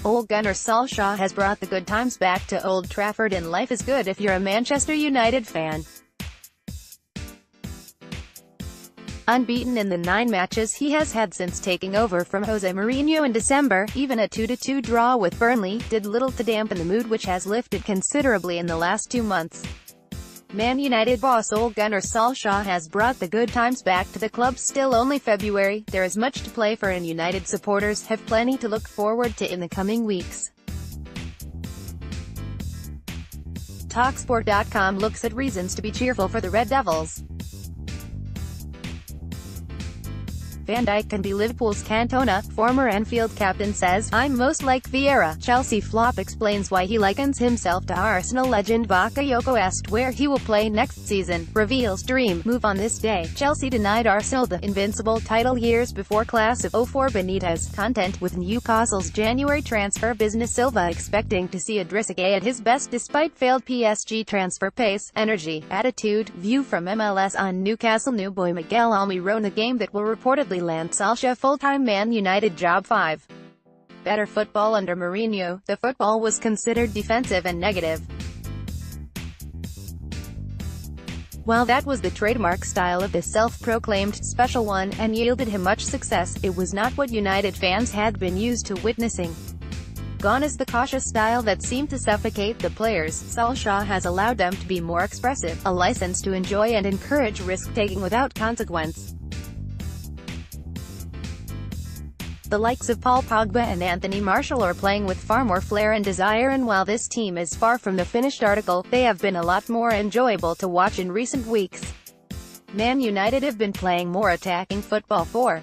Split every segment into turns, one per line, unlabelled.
Ole Gunnar Solskjaer has brought the good times back to Old Trafford, and life is good if you're a Manchester United fan. Unbeaten in the 9 matches he has had since taking over from Jose Mourinho in December, even a 2-2 draw with Burnley did little to dampen the mood, which has lifted considerably in the last 2 months. Man United boss Ole Gunnar Solskjaer has brought the good times back to the club. Still only February, there is much to play for and United supporters have plenty to look forward to in the coming weeks. Talksport.com looks at reasons to be cheerful for the Red Devils. Van Dijk can be Liverpool's Cantona. Former Anfield captain says, "I'm most like Vieira." Chelsea flop explains why he likens himself to Arsenal legend Bakayoko. Asked where he will play next season, reveals dream move on this day. Chelsea denied Arsenal the invincible title years before class of '04. Benitez, content with Newcastle's January transfer business. Silva expecting to see Adrisike at his best despite failed PSG transfer. Pace, energy, attitude, view from MLS on Newcastle. New boy Miguel Almiron, a game that will reportedly land Solskjaer full-time Man United job. 5. Better football under Mourinho. The football was considered defensive and negative. While that was the trademark style of the self-proclaimed special one, and yielded him much success, it was not what United fans had been used to witnessing. Gone is the cautious style that seemed to suffocate the players. Solskjaer has allowed them to be more expressive, a license to enjoy and encourage risk-taking without consequence. The likes of Paul Pogba and Anthony Martial are playing with far more flair and desire, and while this team is far from the finished article, they have been a lot more enjoyable to watch in recent weeks. Man United have been playing more attacking football. 4.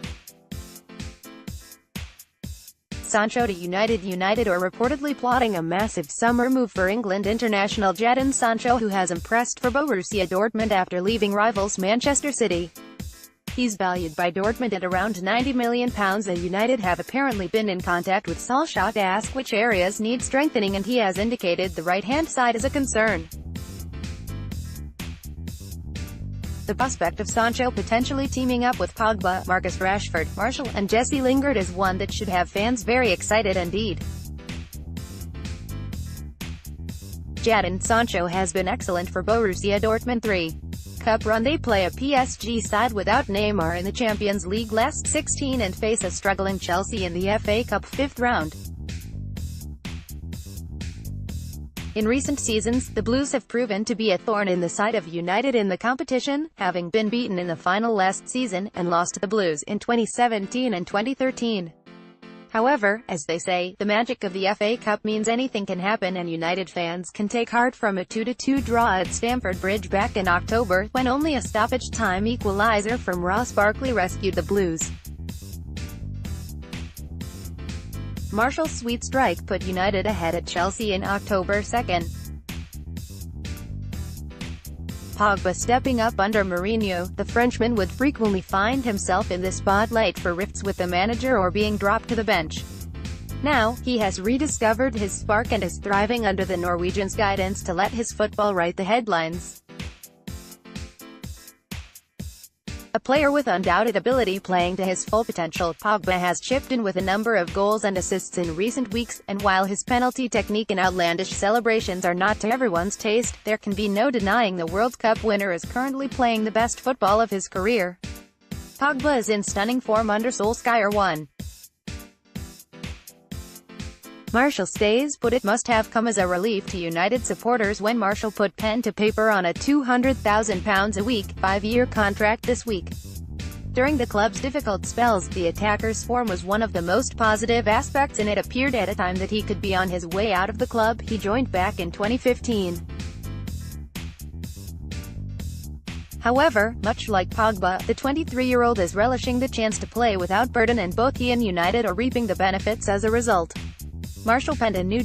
Sancho to United. United are reportedly plotting a massive summer move for England international Jadon Sancho, who has impressed for Borussia Dortmund after leaving rivals Manchester City. He's valued by Dortmund at around £90 million. The United have apparently been in contact with Solskjaer to ask which areas need strengthening, and he has indicated the right-hand side is a concern. The prospect of Sancho potentially teaming up with Pogba, Marcus Rashford, Martial, and Jesse Lingard is one that should have fans very excited indeed. Jadon Sancho has been excellent for Borussia Dortmund. 3. Cup run. They play a PSG side without Neymar in the Champions League last 16 and face a struggling Chelsea in the FA Cup 5th round. In recent seasons, the Blues have proven to be a thorn in the side of United in the competition, having been beaten in the final last season, and lost to the Blues in 2017 and 2013. However, as they say, the magic of the FA Cup means anything can happen, and United fans can take heart from a 2-2 draw at Stamford Bridge back in October, when only a stoppage-time equaliser from Ross Barkley rescued the Blues. Martial's sweet strike put United ahead at Chelsea in October 2. Pogba stepping up under Mourinho. The Frenchman would frequently find himself in the spotlight for rifts with the manager or being dropped to the bench. Now, he has rediscovered his spark and is thriving under the Norwegian's guidance to let his football write the headlines. A player with undoubted ability playing to his full potential, Pogba has chipped in with a number of goals and assists in recent weeks, and while his penalty technique and outlandish celebrations are not to everyone's taste, there can be no denying the World Cup winner is currently playing the best football of his career. Pogba is in stunning form under Solskjaer. 1. Martial stays put. It must have come as a relief to United supporters when Martial put pen to paper on a £200,000 a week, 5-year contract this week. During the club's difficult spells, the attacker's form was one of the most positive aspects, and it appeared at a time that he could be on his way out of the club he joined back in 2015. However, much like Pogba, the 23-year-old is relishing the chance to play without burden, and both he and United are reaping the benefits as a result. Martial penned a new